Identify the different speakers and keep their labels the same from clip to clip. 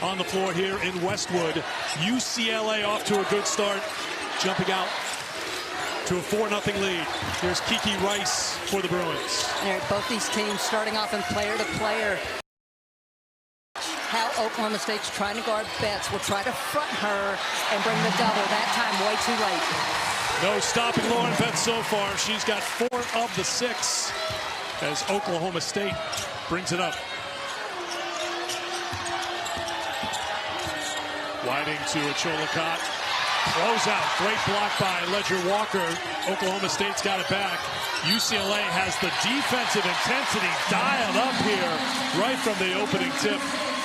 Speaker 1: on the floor here in Westwood. UCLA off to a good start, jumping out to a 4-0 lead. Here's Kiki Rice for the Bruins.
Speaker 2: Both these teams starting off in player-to-player. How Oklahoma State's trying to guard Betts. Will try to front her and bring the double. That time way too late.
Speaker 1: No stopping Lauren Betts so far. She's got 4 of the 6 as Oklahoma State brings it up. Whiting to Achulakot. Close out. Great block by Ledger Walker. Oklahoma State's got it back. UCLA has the defensive intensity dialed up here right from the opening tip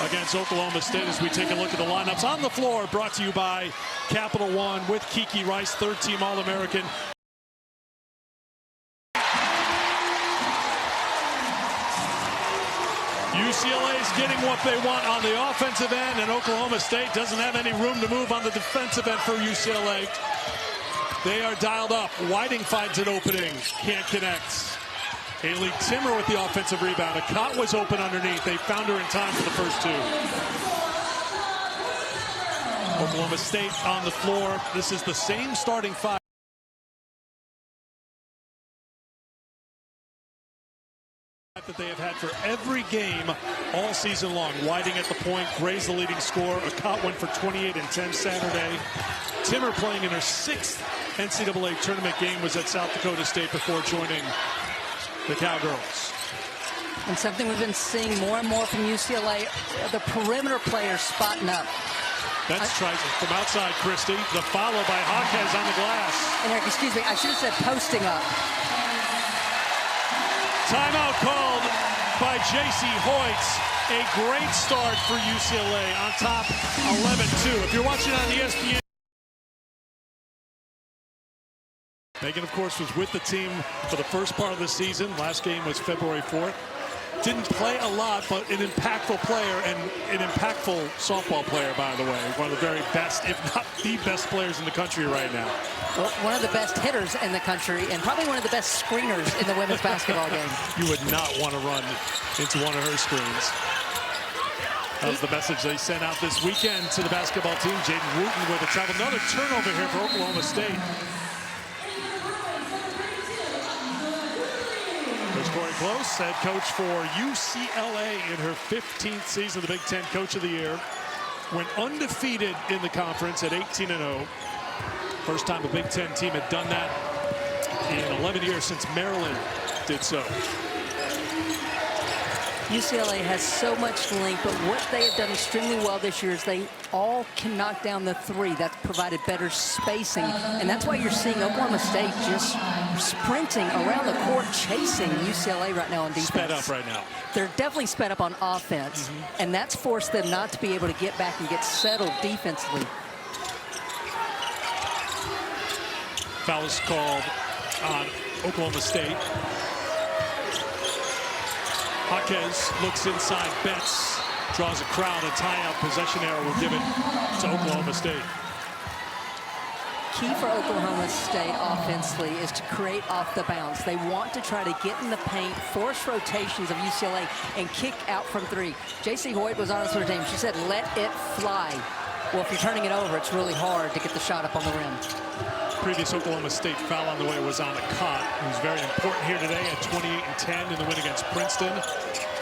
Speaker 1: against Oklahoma State as we take a look at the lineups on the floor, brought to you by Capital One with Kiki Rice, third-team All-American. UCLA is getting what they want on the offensive end, and Oklahoma State doesn't have any room to move on the defensive end for UCLA. They are dialed up. Whiting finds an opening, can't connect. Haley Timmer with the offensive rebound. Ncaa was open underneath. They found her in time for the first 2. Oklahoma State on the floor. This is the same starting 5 that they have had for every game all season long. Whiting at the point, Gray's the leading scorer. Ncaa went for 28 and 10 Saturday. Timmer playing in her 6th NCAA tournament game, was at South Dakota State before joining the Cowgirls.
Speaker 2: And something we've been seeing more and more from UCLA, the perimeter players spotting up.
Speaker 1: That's tries from outside, Christie. The follow by Jaquez on the glass.
Speaker 2: And Eric, excuse me, I should have said posting up.
Speaker 1: Timeout called by J.C. Hoyts. A great start for UCLA on top 11-2. If you're watching on ESPN. Megan, of course, was with the team for the first part of the season. Last game was February 4th. Didn't play a lot, but an impactful player and an impactful softball player, by the way. One of the very best, if not the best players in the country right now.
Speaker 2: Well, one of the best hitters in the country and probably one of the best screeners in the women's basketball game.
Speaker 1: You would not want to run into one of her screens. That was the message they sent out this weekend to the basketball team. Jaden Wooten with a travel. Another turnover here for Oklahoma State. There's Corey Close, head coach for UCLA in her 15th season, the Big Ten Coach of the Year. Went undefeated in the conference at 18-0. First time a Big Ten team had done that in 11 years since Maryland did so.
Speaker 2: UCLA has so much length, but what they have done extremely well this year is they all can knock down the 3. That's provided better spacing, and that's why you're seeing Oklahoma State just sprinting around the court, chasing UCLA right now on defense.
Speaker 1: Sped up right now.
Speaker 2: They're definitely sped up on offense, and that's forced them not to be able to get back and get settled defensively.
Speaker 1: Foul is called on Oklahoma State. Jaquez looks inside. Betts draws a crowd. A tie-out possession error will give it to Oklahoma State.
Speaker 2: Key for Oklahoma State offensively is to create off the bounce. They want to try to get in the paint, force rotations of UCLA, and kick out from 3. J.C. Hoyt was honest with her team. She said, let it fly. Well, if you're turning it over, it's really hard to get the shot up on the rim.
Speaker 1: Previous Oklahoma State foul on the way was on Ncaa, who's very important here today at 28 and 10 in the win against Princeton.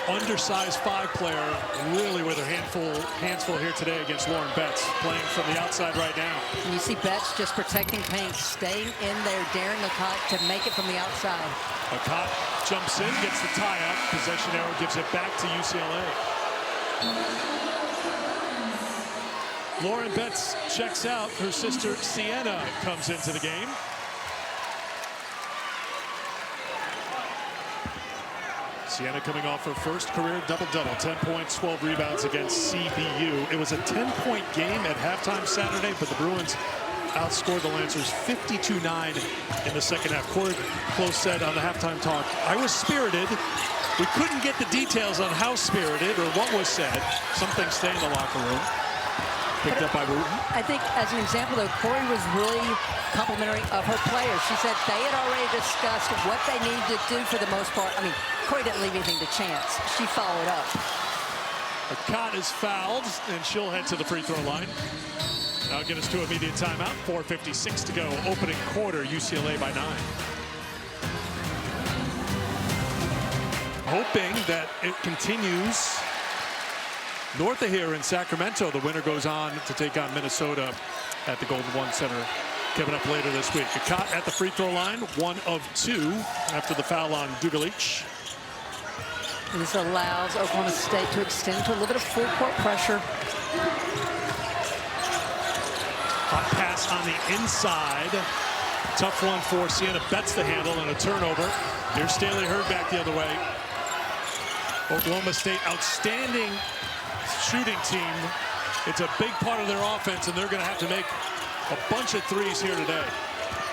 Speaker 1: Undersized 5 player, really with her hands full here today against Lauren Betts, playing from the outside right now.
Speaker 2: And you see Betts just protecting paint, staying in there, daring Ncaa to make it from the outside.
Speaker 1: Ncaa jumps in, gets the tie-up. Possession arrow gives it back to UCLA. Lauren Betts checks out. Her sister Sienna comes into the game. Sienna coming off her first career double-double, 10 points, 12 rebounds against CBU. It was a 10-point game at halftime Saturday, but the Bruins outscored the Lancers 52-9 in the second half. Corey Close said on the halftime talk, I was spirited. We couldn't get the details on how spirited or what was said. Some things stay in the locker room. Picked up by Wooten.
Speaker 2: I think, as an example, though, Corey was really complimentary of her players. She said they had already discussed what they needed to do for the most part. I mean, Corey didn't leave anything to chance. She followed up.
Speaker 1: Ncaa is fouled, and she'll head to the free throw line. That'll get us to immediate timeout. 4:56 to go. Opening quarter, UCLA by 9. Hoping that it continues north of here in Sacramento. The winner goes on to take on Minnesota at the Golden One Center coming up later this week. Ncaa at the free throw line, 1 of 2 after the foul on Dugalich.
Speaker 2: This allows Oklahoma State to extend to a little bit of full court pressure.
Speaker 1: Hot pass on the inside. Tough one for Sienna Betts to handle, and a turnover. Here's Staley Hurd back the other way. Oklahoma State, outstanding shooting team. It's a big part of their offense, and they're going to have to make a bunch of threes here today.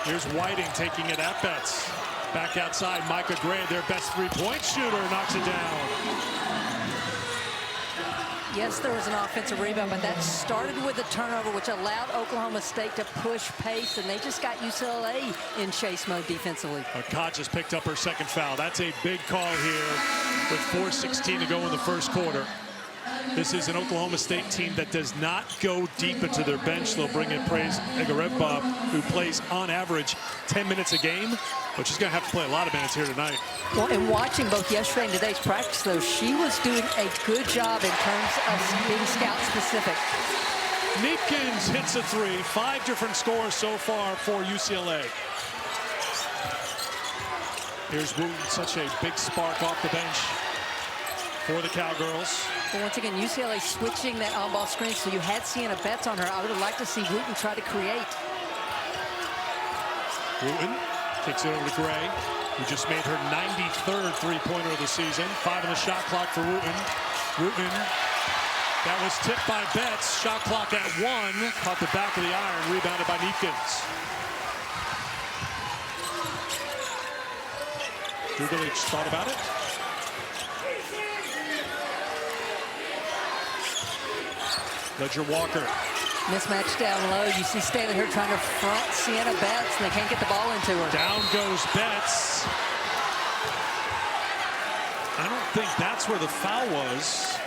Speaker 1: Here's Whiting taking it at Betts. Back outside, Micah Gray, their best three-point shooter, knocks it down.
Speaker 2: Yes, there was an offensive rebound, but that started with a turnover, which allowed Oklahoma State to push pace, and they just got UCLA in chase mode defensively.
Speaker 1: Ncaa just picked up her second foul. That's a big call here with 4:16 to go in the first quarter. This is an Oklahoma State team that does not go deep into their bench. They'll bring in Praise Egareva, who plays on average 10 minutes a game, but she's going to have to play a lot of minutes here tonight.
Speaker 2: Well, and watching both yesterday and today's practice, though, she was doing a good job in terms of being scout-specific.
Speaker 1: Neepkins hits a three. 5 different scores so far for UCLA. Here's Wooten, such a big spark off the bench for the Cowgirls.
Speaker 2: But once again, UCLA switching that on-ball screen, so you had Sienna Betts on her. I would have liked to see Wooten try to create. Wooten
Speaker 1: kicks it over to Gray, who just made her 93rd three-pointer of the season. 5 on the shot clock for Wooten. Wooten, that was tipped by Betts. Shot clock at 1. Caught the back of the iron, rebounded by Neepkins. Dugalich thought about it. Ledger Walker.
Speaker 2: Mismatch down low. You see Staley Hurd trying to front Sienna Betts, and they can't get the ball into her.
Speaker 1: Down goes Betts. I don't think that's where the foul was.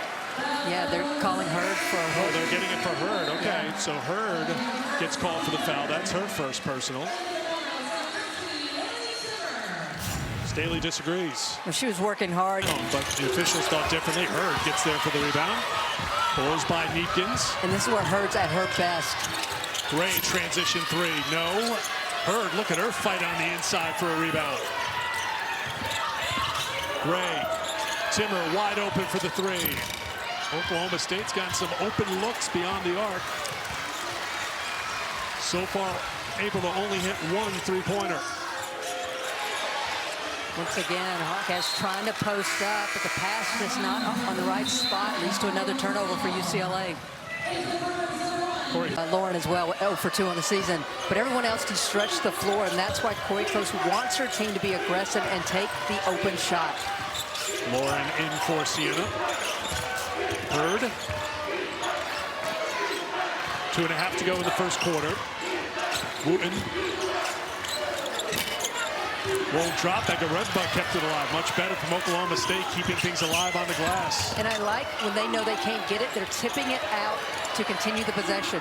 Speaker 2: Yeah, they're calling Hurd for a
Speaker 1: Oh, they're getting it for Hurd. Okay, so Hurd gets called for the foul. That's her first personal. Staley disagrees.
Speaker 2: Well, she was working hard.
Speaker 1: But the officials thought differently. Hurd gets there for the rebound. Pulls by Neepkins.
Speaker 2: And this is where Hurd's at her best.
Speaker 1: Gray transition three. No. Hurd, look at her fight on the inside for a rebound. Gray. Timmer wide open for the three. Oklahoma State's got some open looks beyond the arc. So far, able to only hit 1 three-pointer.
Speaker 2: Once again, Hawkins trying to post up, but the pass is not on the right spot. Leads to another turnover for UCLA. Lauren as well, 0 for 2 on the season. But everyone else can stretch the floor, and that's why Corey Close wants her team to be aggressive and take the open shot.
Speaker 1: Lauren in for Sienna. Hurd. 2.5 to go in the first quarter. Wooten. Won't drop. Egareva kept it alive. Much better from Oklahoma State, keeping things alive on the glass.
Speaker 2: And I like when they know they can't get it, they're tipping it out to continue the possession.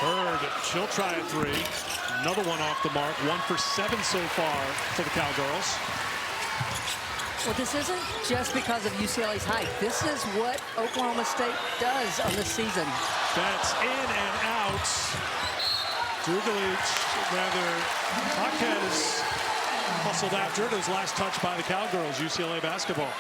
Speaker 1: Hurd, she'll try a three. Another one off the mark. 1 for 7 so far for the Cowgirls.
Speaker 2: Well, this isn't just because of UCLA's height. This is what Oklahoma State does on this season.
Speaker 1: That's in and out. Dugalich, rather, Hawkins hustled after it. It was last touch by the Cowgirls, UCLA basketball.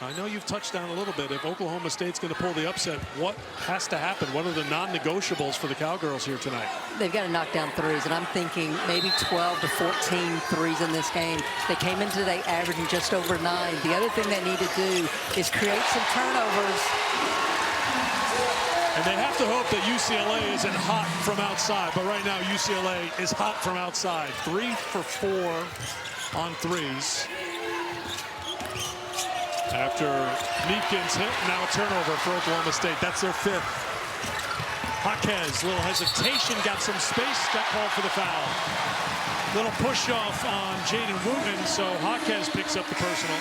Speaker 1: I know you've touched on a little bit. If Oklahoma State's going to pull the upset, what has to happen? What are the non-negotiables for the Cowgirls here tonight?
Speaker 2: They've got to knock down threes, and I'm thinking maybe 12 to 14 threes in this game. They came in today averaging just over 9. The other thing they need to do is create some turnovers.
Speaker 1: And they have to hope that UCLA isn't hot from outside. But right now, UCLA is hot from outside. 3 for 4 on threes. After Neepkins hit, now a turnover for Oklahoma State. That's their 5th. Hawkins, little hesitation, got some space, got called for the foul. Little push off on Jaden Wooten, so Jaquez picks up the personal.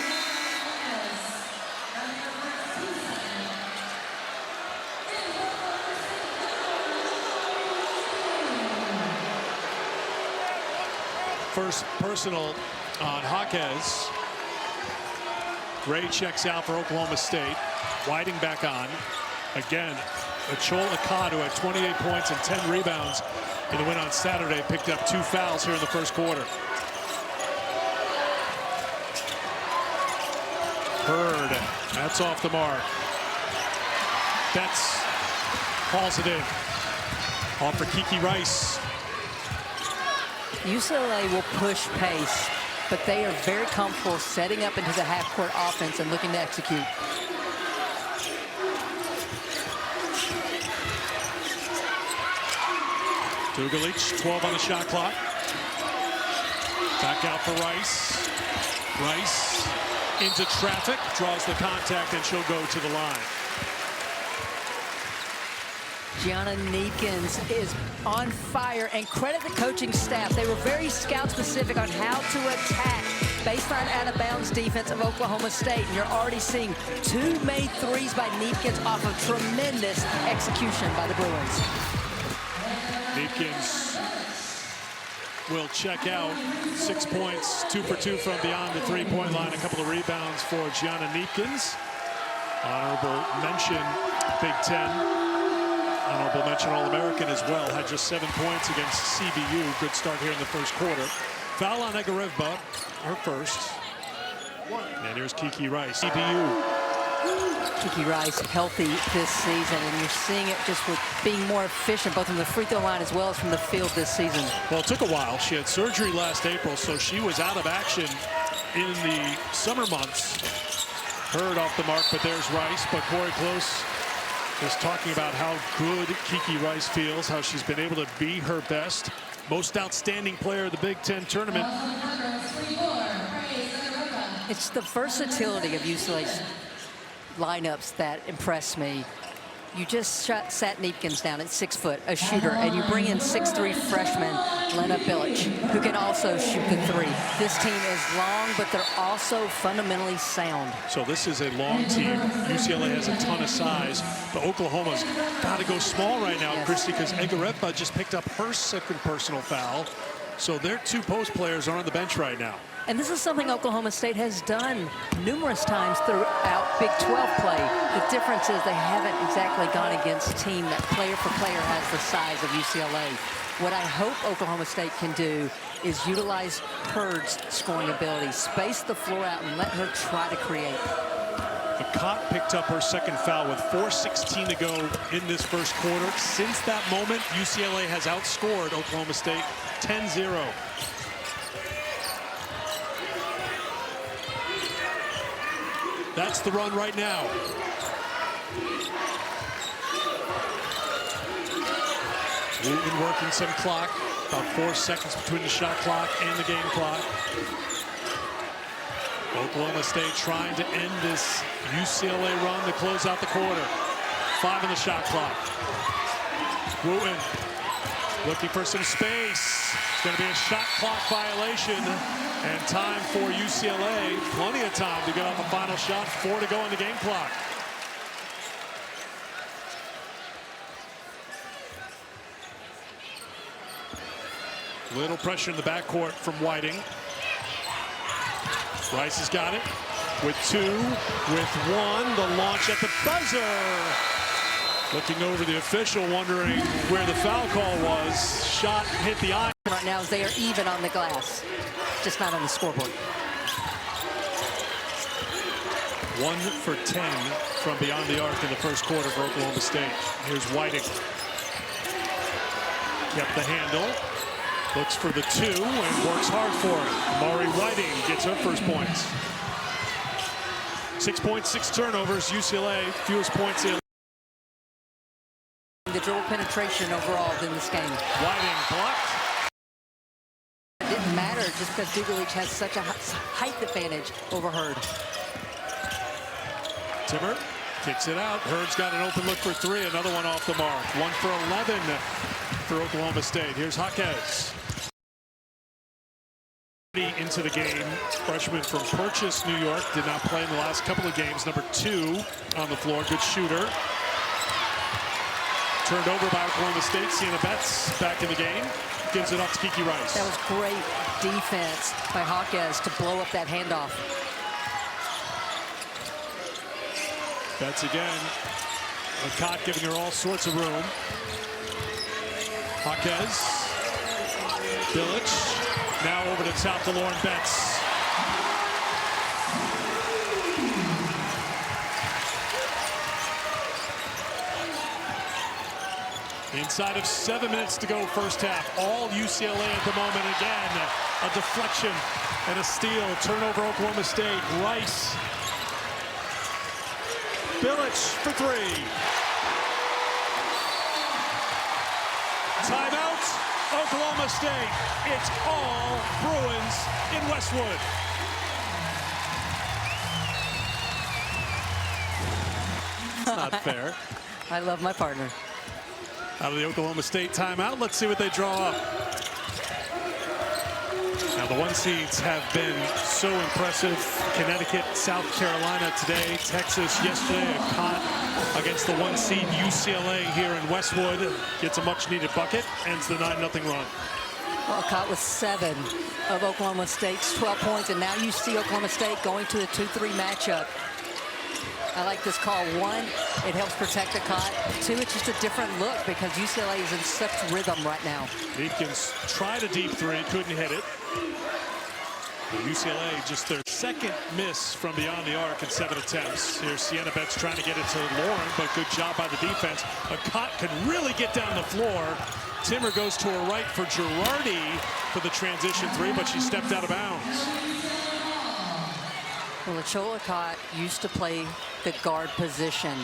Speaker 1: First personal on Jaquez. Gray checks out for Oklahoma State. Whiting back on. Again, Ncaa, who had 28 points and 10 rebounds in the win on Saturday, picked up 2 fouls here in the first quarter. Hurd, that's off the mark. Betts hauls it in. Off for Kiki Rice.
Speaker 2: UCLA will push pace, but they are very comfortable setting up into the half-court offense and looking to execute.
Speaker 1: Dugalich, 12 on the shot clock. Back out for Rice. Rice into traffic, draws the contact, and she'll go to the line.
Speaker 2: Gianna Neekins is on fire, and credit the coaching staff. They were very scout-specific on how to attack baseline out-of-bounds defense of Oklahoma State. And you're already seeing 2 made threes by Neekins off of tremendous execution by the Bruins.
Speaker 1: Neekins will check out. 6 points, 2 for 2 from beyond the three-point line. A couple of rebounds for Gianna Neekins. Honorable mention, Big Ten. Honorable mention All-American as well. Had just 7 points against CBU. Good start here in the first quarter. Foul on Egarevba, her first. And here's Kiki Rice. CBU.
Speaker 2: Kiki Rice healthy this season, and you're seeing it just with being more efficient, both from the free throw line as well as from the field this season.
Speaker 1: Well, it took a while. She had surgery last April, so she was out of action in the summer months. Hurd off the mark, but there's Rice. But Corey Close is talking about how good Kiki Rice feels, how she's been able to be her best. Most outstanding player of the Big Ten tournament.
Speaker 2: It's the versatility of UCLA's lineups that impress me. You just sat Neekins down at 6 foot, a shooter, and you bring in 6'3" freshman Lena Bilic, who can also shoot the 3. This team is long, but they're also fundamentally sound.
Speaker 1: So this is a long team. UCLA has a ton of size, but Oklahoma's got to go small right now, yes. Christy, because Egarevba just picked up her second personal foul. So their 2 post players are on the bench right now.
Speaker 2: And this is something Oklahoma State has done numerous times throughout Big 12 play. The difference is they haven't exactly gone against a team that player for player has the size of UCLA. What I hope Oklahoma State can do is utilize Hurd's scoring ability, space the floor out, and let her try to create.
Speaker 1: Ncaa picked up her second foul with 4:16 to go in this first quarter. Since that moment, UCLA has outscored Oklahoma State 10-0. That's the run right now. Wooten working some clock. About 4 seconds between the shot clock and the game clock. Oklahoma State trying to end this UCLA run to close out the quarter. 5 on the shot clock. Wooten looking for some space. It's going to be a shot clock violation. And time for UCLA. Plenty of time to get on the final shot. 4 to go on the game clock. Little pressure in the backcourt from Whiting. Rice has got it with 2, with 1. The launch at the buzzer. Looking over the official, wondering where the foul call was. Shot hit the eye.
Speaker 2: Right now, they are even on the glass, just not on the scoreboard.
Speaker 1: 1 for 10 from beyond the arc in the first quarter for Oklahoma State. Here's Whiting. Kept the handle. Looks for the 2 and works hard for it. Mari Whiting gets her first points. 6 points, 6 turnovers. UCLA, fewest points in.
Speaker 2: The dribble penetration overall in this game.
Speaker 1: Whiting blocked.
Speaker 2: It didn't matter just because Dugalich has such a height advantage over Hurd.
Speaker 1: Timmer kicks it out. Hurd's got an open look for 3. Another one off the mark. 1 for 11 for Oklahoma State. Here's Jaquez. Into the game, freshman from Purchase, New York, did not play in the last couple of games. Number 2 on the floor, good shooter. Turned over by Oklahoma State. Sienna Betts back in the game. Gives it off to Kiki Rice.
Speaker 2: That was great defense by Hawkes to blow up that handoff.
Speaker 1: Betts again. Ncaa giving her all sorts of room. Hawkes. Bilic. Now over the top to Lauren Betts. Inside of 7 minutes to go, first half. All UCLA at the moment. Again, a deflection and a steal. Turnover, Oklahoma State. Rice. Bilic for 3. Timeout. Oklahoma State. It's all Bruins in Westwood. It's not fair.
Speaker 2: I love my partner.
Speaker 1: Out of the Oklahoma State timeout, let's see what they draw up. Now the 1 seeds have been so impressive. Connecticut, South Carolina today, Texas yesterday. Ncaa against the 1 seed UCLA here in Westwood. Gets a much needed bucket, ends the 9-0 run.
Speaker 2: Well, Ncaa with 7 of Oklahoma State's 12 points, and now you see Oklahoma State going to a 2-3 matchup. I like this call. 1, it helps protect Ncaa. 2, it's just a different look because UCLA is in such rhythm right now.
Speaker 1: Deakins tried a deep 3, couldn't hit it. UCLA just their 2nd miss from beyond the arc in 7 attempts. Here's Sienna Betts trying to get it to Lauren, but good job by the defense. Ncaa can really get down the floor. Timmer goes to her right for Girardi for the transition 3, but she stepped out of bounds.
Speaker 2: Well, Ncaa used to play the guard position.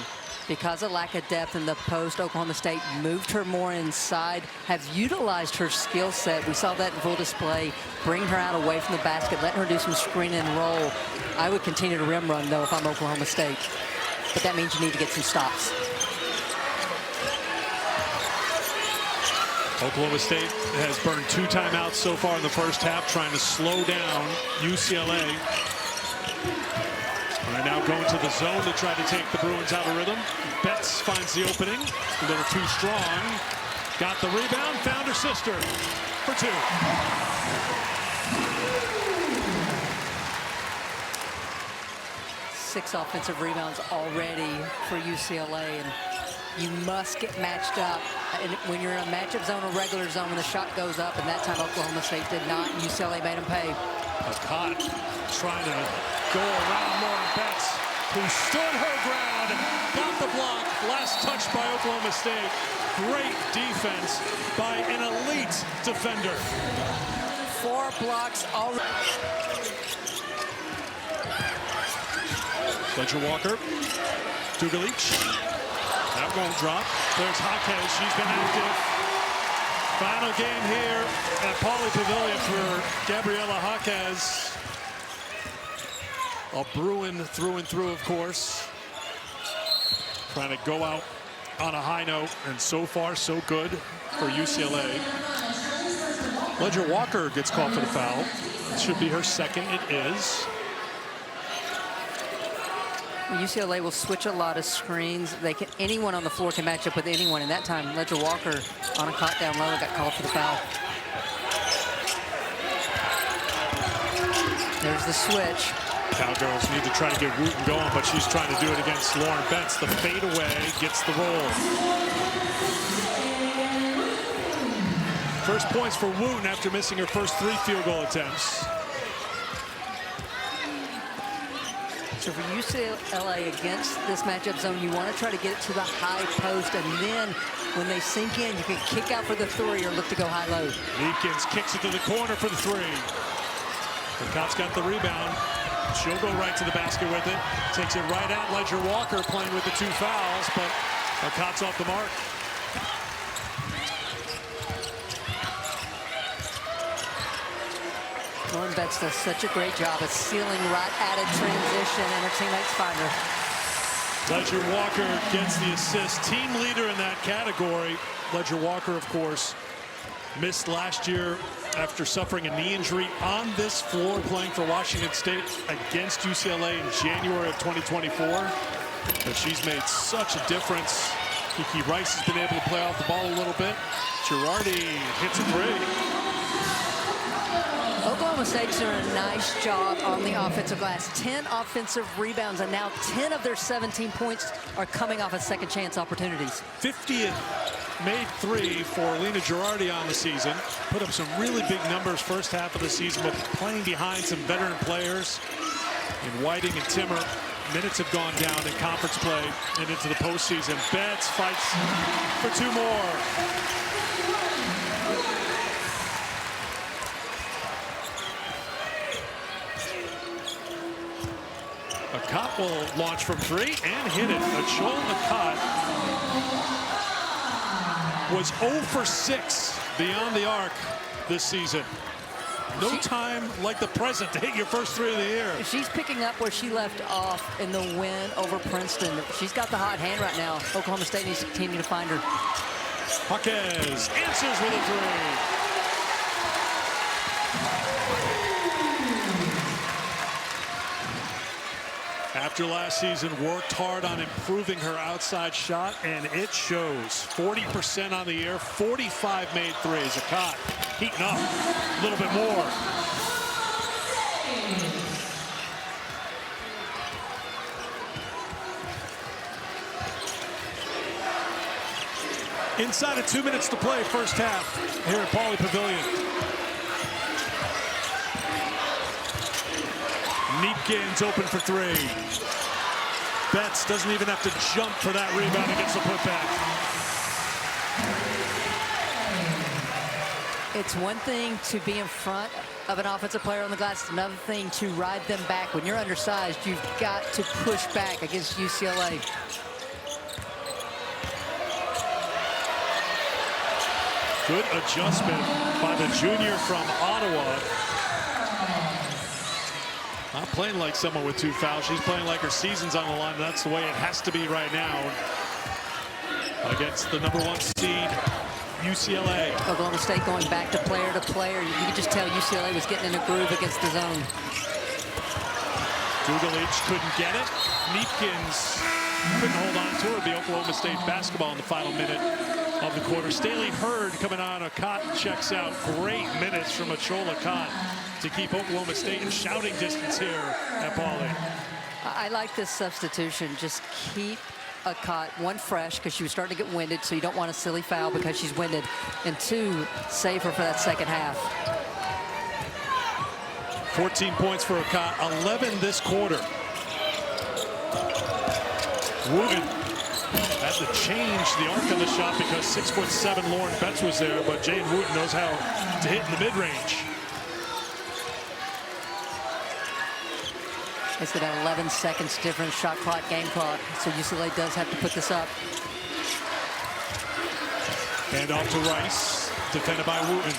Speaker 2: Because of lack of depth in the post, Oklahoma State moved her more inside, have utilized her skill set. We saw that in full display. Bring her out away from the basket, let her do some screen and roll. I would continue to rim run, though, if I'm Oklahoma State. But that means you need to get some stops.
Speaker 1: Oklahoma State has burned 2 timeouts so far in the first half, trying to slow down UCLA. Right now going to the zone to try to take the Bruins out of rhythm. Betts finds the opening. A little too strong. Got the rebound. Found her sister for 2.
Speaker 2: 6 offensive rebounds already for UCLA. And you must get matched up. And when you're in a matchup zone or regular zone, when the shot goes up, and that time Oklahoma State did not, UCLA made them pay.
Speaker 1: Ncaa trying to go around Lauren Betts, who stood her ground, got the block. Last touch by Oklahoma State. Great defense by an elite defender.
Speaker 2: 4 blocks already.
Speaker 1: Ledger Walker, Dugalic. That won't drop. There's Hawkes. She's been active. Final game here at Pauley Pavilion for Gabriella Hawkes. A Bruin through and through, of course. Trying to go out on a high note, and so far so good for UCLA. Ledger Walker gets called for the foul. It should be her 2nd. It is.
Speaker 2: UCLA will switch a lot of screens. Anyone on the floor can match up with anyone. And that time, Ledger Walker on a caught down low got called for the foul. There's the switch.
Speaker 1: Cowgirls need to try to get Wooten going, but she's trying to do it against Lauren Betts. The fadeaway gets the roll. First points for Wooten after missing her first 3 field goal attempts.
Speaker 2: So for UCLA against this matchup zone, you want to try to get it to the high post, and then when they sink in, you can kick out for the 3 or look to go high-low.
Speaker 1: Deakins kicks it to the corner for the 3. Ncaa's got the rebound. She'll go right to the basket with it. Takes it right at Ledger Walker, playing with the 2 fouls, but Ncaa's off the mark.
Speaker 2: Lauren Betts does such a great job of sealing right at a transition, and her teammates find her.
Speaker 1: Ledger Walker gets the assist. Team leader in that category. Ledger Walker, of course, missed last year after suffering a knee injury on this floor playing for Washington State against UCLA in January of 2024. But she's made such a difference. Kiki Rice has been able to play off the ball a little bit. Girardi hits a three.
Speaker 2: Oklahoma State's doing a nice job on the offensive glass. 10 offensive rebounds, and now 10 of their 17 points are coming off of second chance opportunities.
Speaker 1: 50th made three for Lena Girardi on the season. Put up some really big numbers first half of the season, but playing behind some veteran players in Whiting and Timmer. Minutes have gone down in conference play and into the postseason. Betts fights for two more. Ncaa will launch from three and hit it. Ncaa was 0 for 6 beyond the arc this season. No time like the present to hit your first three of the year.
Speaker 2: She's picking up where she left off in the win over Princeton. She's got the hot hand right now. Oklahoma State needs to continue to find her.
Speaker 1: Jaquez answers with a three. After last season, worked hard on improving her outside shot, and it shows. 40% on the year, 45 made threes. Ncaa heating up a little bit more. Inside of 2 minutes to play, first half, here at Pauley Pavilion. Neepkins open for three. Betts doesn't even have to jump for that rebound and gets the putback.
Speaker 2: It's one thing to be in front of an offensive player on the glass. It's another thing to ride them back. When you're undersized, you've got to push back against UCLA.
Speaker 1: Good adjustment by the junior from Ottawa. Not playing like someone with 2 fouls. She's playing like her season's on the line. That's the way it has to be right now against the #1 seed, UCLA.
Speaker 2: Oklahoma State going back to player. You could just tell UCLA was getting in a groove against the zone.
Speaker 1: Dugalich couldn't get it. Neepkins couldn't hold on to it. It'd be Oklahoma State basketball in the final minute of the quarter. Staley Hurd coming on. Ncaa checks out. Great minutes from Ncaa to keep Oklahoma State in shouting distance here at Pauley.
Speaker 2: I like this substitution. Just keep Ncaa, 1, fresh, because she was starting to get winded, so you don't want a silly foul because she's winded, and 2, save her for that second half.
Speaker 1: 14 points for Ncaa, 11 this quarter. Wooten had to change the arc of the shot because 6'7" Lauren Betts was there, but Jane Wooten knows how to hit in the mid-range.
Speaker 2: It's got an 11 seconds difference, shot clock, game clock, so UCLA does have to put this up.
Speaker 1: And off to Rice, defended by Wooten.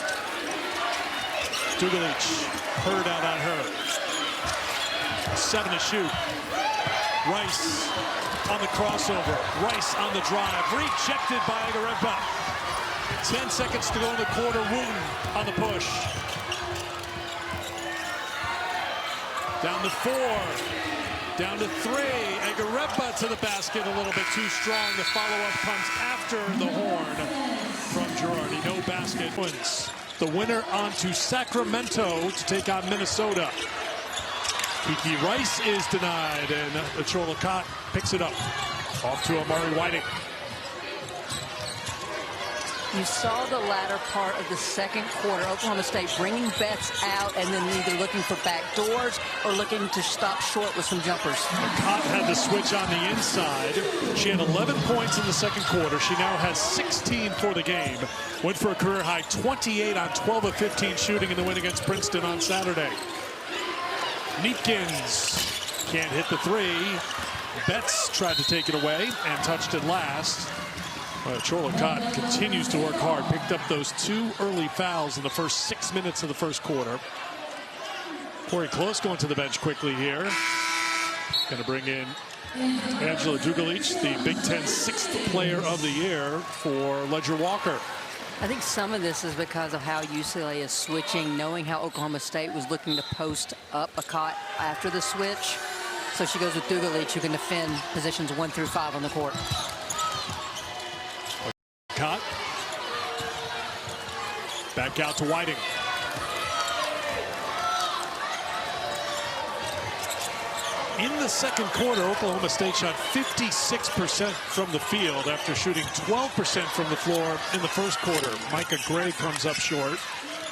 Speaker 1: Dugalich, Hurd out on her. 7 to shoot. Rice on the crossover. Rice on the drive. Rejected by Gareba. 10 seconds to go in the quarter. Wooten on the push. Down to 4. Down to 3. Gareba to the basket. A little bit too strong. The follow-up comes after the horn from Girardi. No basket. The winner on to Sacramento to take on Minnesota. Kiki Rice is denied, and Ncaa picks it up. Off to Amari Whiting.
Speaker 2: You saw the latter part of the second quarter, Oklahoma State bringing Betts out and then either looking for back doors or looking to stop short with some jumpers.
Speaker 1: Ncaa had the switch on the inside. She had 11 points in the second quarter. She now has 16 for the game. Went for a career high 28 on 12 of 15 shooting in the win against Princeton on Saturday. Neepkins can't hit the 3. Betts tried to take it away and touched it last. Ncaa continues to work hard. Picked up those 2 early fouls in the first 6 minutes of the first quarter. Corey Close going to the bench quickly here. Going to bring in Angela Dugalich, the Big Ten 6th player of the year for Ledger Walker.
Speaker 2: I think some of this is because of how UCLA is switching, knowing how Oklahoma State was looking to post up a cot after the switch. So she goes with Dugalich, who can defend positions 1 through 5 on the court.
Speaker 1: Cot. Back out to Whiting. In the second quarter, Oklahoma State shot 56% from the field after shooting 12% from the floor in the first quarter. Micah Gray comes up short.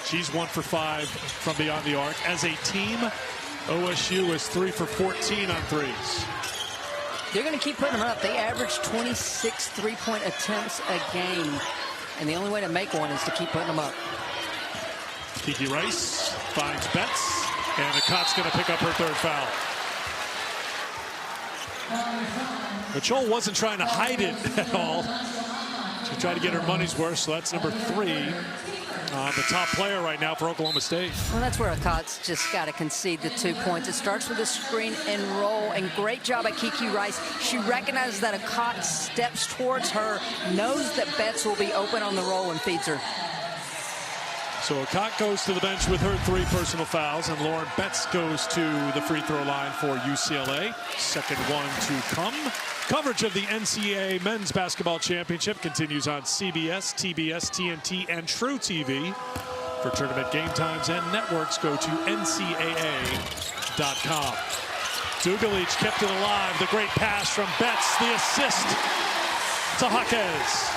Speaker 1: She's 1 for 5 from beyond the arc. As a team, OSU is 3 for 14 on threes.
Speaker 2: They're going to keep putting them up. They average 26 three-point attempts a game, and the only way to make one is to keep putting them up.
Speaker 1: Kiki Rice finds Betts, and Ncaat's going to pick up her 3rd foul. Mitchell wasn't trying to hide it at all. She tried to get her money's worth, so that's number 3. The top player right now for Oklahoma State.
Speaker 2: Well, that's where Ncaat's just got to concede the 2 points. It starts with a screen and roll, and great job by Kiki Rice. She recognizes that Ncaa steps towards her, knows that Betts will be open on the roll, and feeds her.
Speaker 1: So Ncaa goes to the bench with her 3 personal fouls, and Lauren Betts goes to the free throw line for UCLA. Second one to come. Coverage of the NCAA Men's Basketball Championship continues on CBS, TBS, TNT, and True TV. For tournament game times and networks, go to ncaa.com. Dugalich kept it alive. The great pass from Betts. The assist to Jaquez.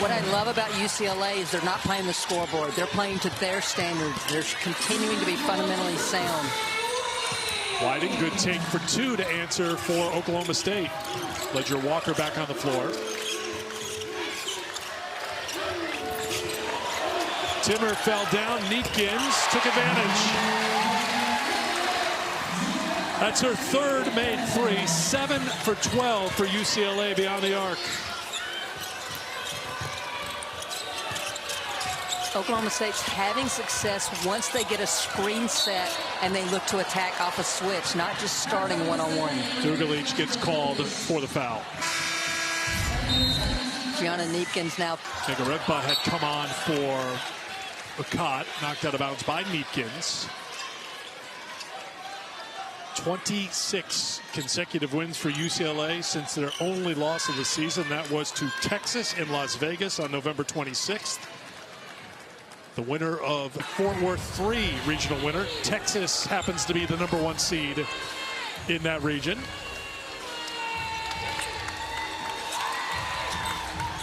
Speaker 2: What I love about UCLA is they're not playing the scoreboard. They're playing to their standards. They're continuing to be fundamentally sound.
Speaker 1: Whiting, good take for 2 to answer for Oklahoma State. Ledger Walker back on the floor. Timmer fell down. Neatkins took advantage. That's her 3rd made 3. 7 for 12 for UCLA beyond the arc.
Speaker 2: Oklahoma State's having success once they get a screen set and they look to attack off a switch, not just starting one-on-one.
Speaker 1: Dugalich gets called for the foul.
Speaker 2: Gianna Neatkins now.
Speaker 1: Negaredpa had come on for Ncaa, knocked out of bounds by Neatkins. 26 consecutive wins for UCLA since their only loss of the season. That was to Texas in Las Vegas on November 26th. The winner of Fort Worth 3 regional winner. Texas happens to be the number 1 seed in that region.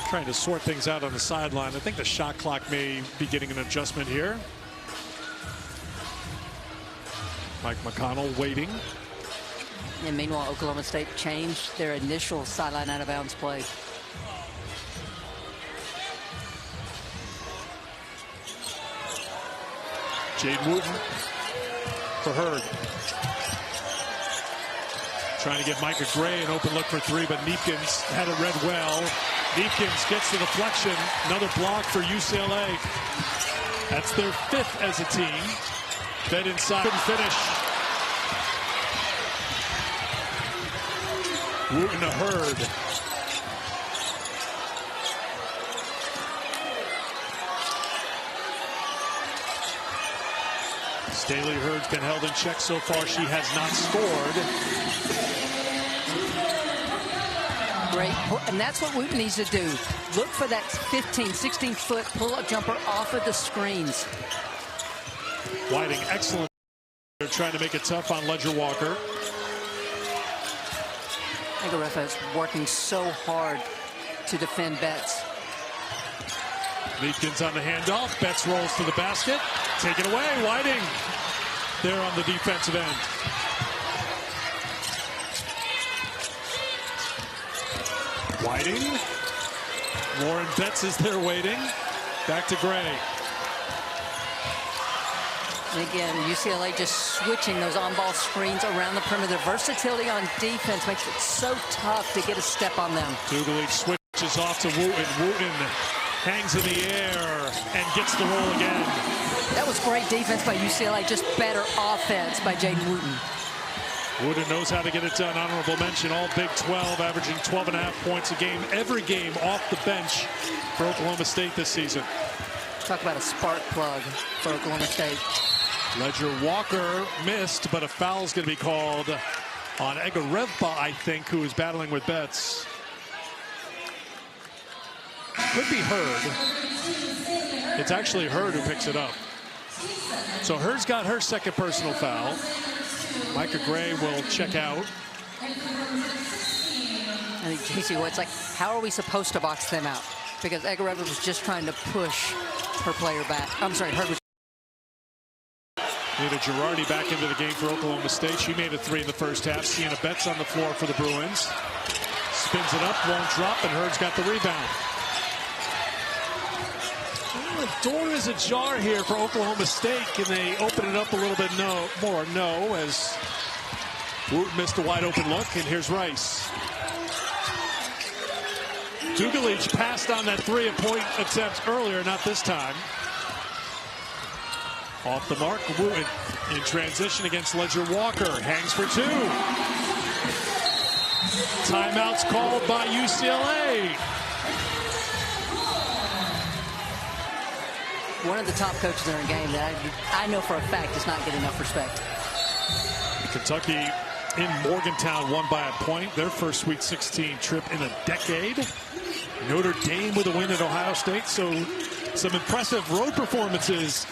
Speaker 1: Trying to sort things out on the sideline. I think the shot clock may be getting an adjustment here. Mike McConnell waiting.
Speaker 2: And meanwhile, Oklahoma State changed their initial sideline out of bounds play.
Speaker 1: Jade Wooten for Hurd. Trying to get Micah Gray an open look for 3, but Neatkins had it read well. Neatkins gets the deflection. Another block for UCLA. That's their 5th as a team. Fed inside. Couldn't finish. Wooten to Hurd. Staley Hurd's been held in check so far. She has not scored.
Speaker 2: Great, and that's what Wooten needs to do. Look for that 15, 16-foot pull-up jumper off of the screens.
Speaker 1: Whiting, excellent. They're trying to make it tough on Ledger Walker.
Speaker 2: Negaredpa is working so hard to defend Betts.
Speaker 1: Neatkins on the handoff. Betts rolls to the basket. Take it away. Whiting there on the defensive end. Whiting. Lauren Betts is there waiting. Back to Gray.
Speaker 2: And again, UCLA just switching those on-ball screens around the perimeter. Versatility on defense makes it so tough to get a step on them.
Speaker 1: Dugalich switches off to Wooten. Wooten hangs in the air and gets the roll again.
Speaker 2: That was great defense by UCLA, just better offense by Jaden Wooten.
Speaker 1: Wooten knows how to get it done. Honorable mention, all Big 12, averaging 12.5 points a game, every game off the bench for Oklahoma State this season.
Speaker 2: Talk about a spark plug for Oklahoma State.
Speaker 1: Ledger Walker missed, but a foul is going to be called on Egarevba, I think, who is battling with Betts. Could be Hurd. It's actually Hurd who picks it up. So Hurd's got her second personal foul. Micah Gray will check out.
Speaker 2: I think J.C. White's like, how are we supposed to box them out? Because Egarevba was just trying to push her player back. I'm sorry, Hurd was.
Speaker 1: Nita Girardi back into the game for Oklahoma State. She made a 3 in the first half. Sienna Betts on the floor for the Bruins. Spins it up, won't drop, and Hurd's got the rebound. The door is ajar here for Oklahoma State. Can they open it up a little bit more? No, as Wooten missed a wide open look, and here's Rice. Dugalich passed on that 3-point attempt earlier, not this time. Off the mark, Wooten in transition against Ledger Walker. Hangs for 2. Timeouts called by UCLA.
Speaker 2: One of the top coaches in the game that I know for a fact does not get enough respect.
Speaker 1: Kentucky in Morgantown won by a point. Their first Sweet 16 trip in a decade. Notre Dame with a win at Ohio State. So some impressive road performances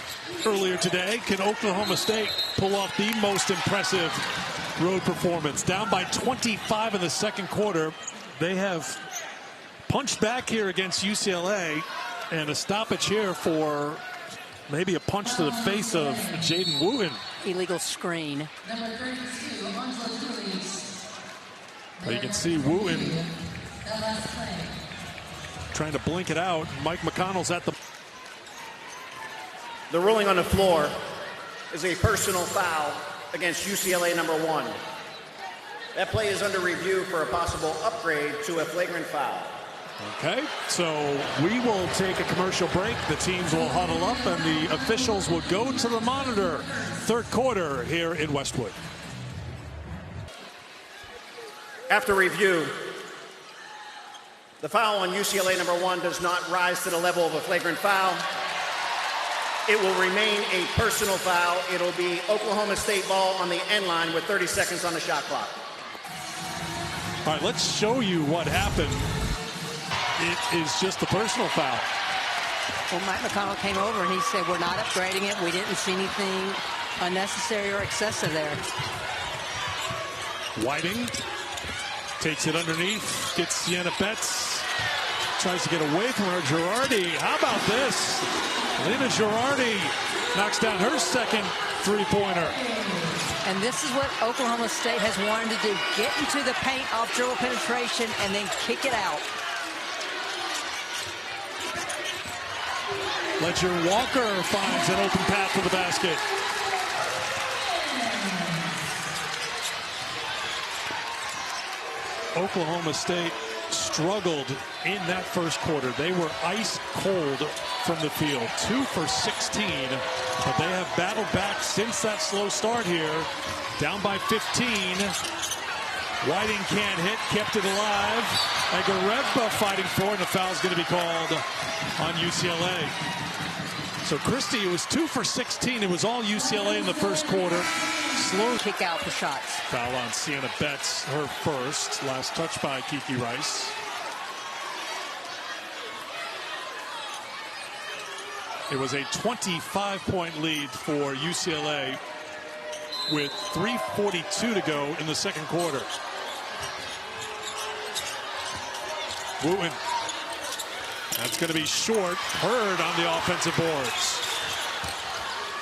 Speaker 1: earlier today. Can Oklahoma State pull off the most impressive road performance? Down by 25 in the second quarter. They have punched back here against UCLA. And a stoppage here for maybe a punch to the face of Jaden Wooten.
Speaker 2: Illegal screen.
Speaker 1: But you can see Wooten trying to blink it out. Mike McConnell's at the...
Speaker 3: The ruling on the floor is a personal foul against UCLA number 1. That play is under review for a possible upgrade to a flagrant foul.
Speaker 1: Okay, so we will take a commercial break. The teams will huddle up and the officials will go to the monitor. Third quarter here in Westwood.
Speaker 3: After review, the foul on UCLA number 1 does not rise to the level of a flagrant foul. It will remain a personal foul. It'll be Oklahoma State ball on the end line with 30 seconds on the shot clock.
Speaker 1: All right, let's show you what happened. It is just a personal foul.
Speaker 2: Well, Mike McConnell came over and he said, we're not upgrading it. We didn't see anything unnecessary or excessive there.
Speaker 1: Whiting takes it underneath, gets Sienna Betts, tries to get away from her. Girardi, how about this? Lena Girardi knocks down her second three-pointer.
Speaker 2: And this is what Oklahoma State has wanted to do. Get into the paint off dribble penetration and then kick it out.
Speaker 1: Ledger Walker finds an open path to the basket. Oklahoma State struggled in that first quarter. They were ice cold from the field, 2 for 16, but they have battled back since that slow start here. Down by 15. Whiting can't hit, kept it alive. Egarevba fighting for it, and a foul's going to be called on UCLA. So Christie, it was 2 for 16. It was all UCLA in the first quarter. Slow
Speaker 2: kick out for shots.
Speaker 1: Foul on Sienna Betts, her first. Last touch by Kiki Rice. It was a 25-point lead for UCLA with 3:42 to go in the second quarter. Wooten. That's going to be short. Hurd on the offensive boards.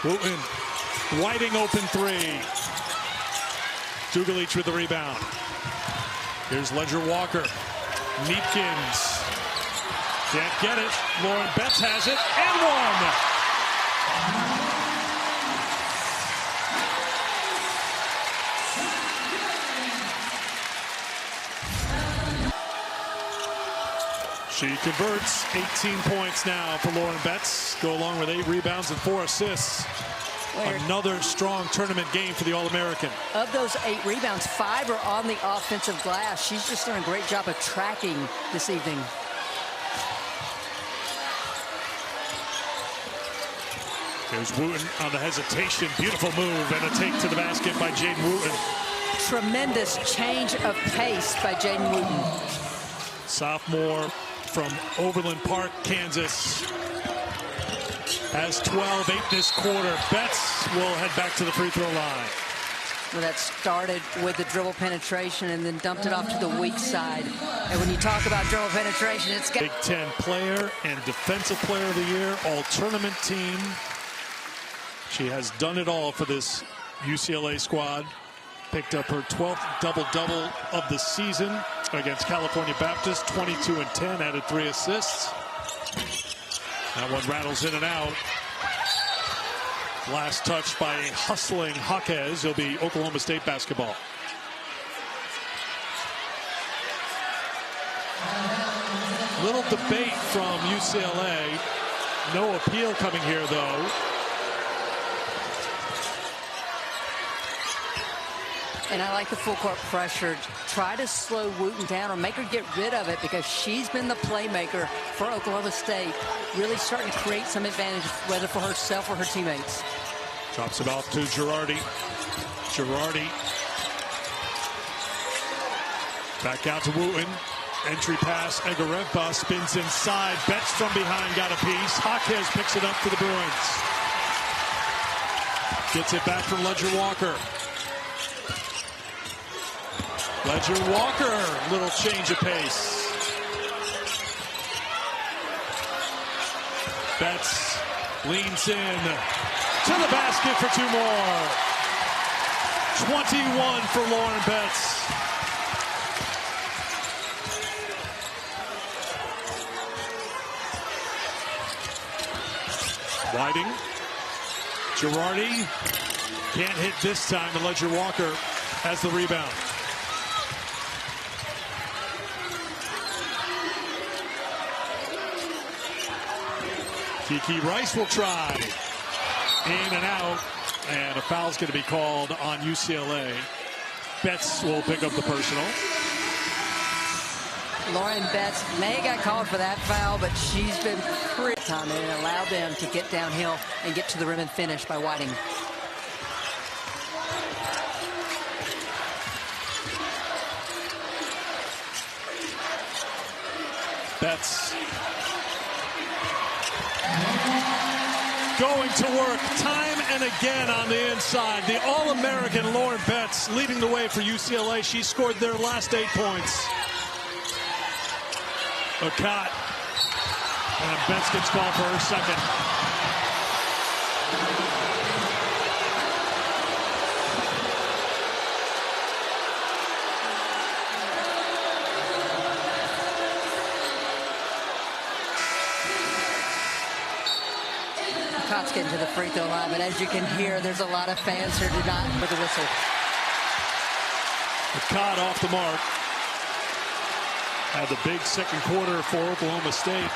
Speaker 1: Wooten. Whiting open three. Dugalich with the rebound. Here's Ledger Walker. Neepkins. Can't get it. Lauren Betts has it. And one. She converts. 18 points now for Lauren Betts. Go along with 8 rebounds and 4 assists. Another strong tournament game for the All-American.
Speaker 2: Of those 8 rebounds, 5 are on the offensive glass. She's just done a great job of tracking this evening.
Speaker 1: There's Wooten on the hesitation. Beautiful move and a take to the basket by Jaden Wooten.
Speaker 2: Tremendous change of pace by Jaden Wooten.
Speaker 1: Sophomore from Overland Park, Kansas. Has 12, 8 this quarter. Betts will head back to the free throw line.
Speaker 2: Well, that started with the dribble penetration and then dumped it off to the weak side. And when you talk about dribble penetration, it's got
Speaker 1: Big Ten player and defensive player of the year, all-tournament team. She has done it all for this UCLA squad. Picked up her 12th double-double of the season against California Baptist, 22 and 10, added 3 assists. That one rattles in and out. Last touch by hustling Jaquez. It'll be Oklahoma State basketball. Little debate from UCLA. No appeal coming here, though.
Speaker 2: And I like the full court pressure. Try to slow Wooten down or make her get rid of it because she's been the playmaker for Oklahoma State. Really starting to create some advantage, whether for herself or her teammates.
Speaker 1: Drops it off to Girardi. Girardi. Back out to Wooten. Entry pass. Egarempa spins inside. Betts from behind got a piece. Jaquez picks it up for the Bruins. Gets it back from Ledger Walker. Ledger Walker, little change of pace. Betts leans in to the basket for 2 more. 21 for Lauren Betts. Whiting. Girardi can't hit this time, and Ledger Walker has the rebound. Kiki Rice will try. In and out. And a foul's going to be called on UCLA. Betts will pick up the personal.
Speaker 2: Lauren Betts may have got called for that foul, but she's been pretty time and allowed them to get downhill and get to the rim and finish by Whiting.
Speaker 1: Betts going to work time and again on the inside. The All-American Lauren Betts leading the way for UCLA. She scored their last 8 points. Ncaa. And Betts gets called for her second.
Speaker 2: Nca's getting to the free throw line, but as you can hear, there's a lot of fans here tonight with the whistle.
Speaker 1: Ncaa off the mark. Had the big second quarter for Oklahoma State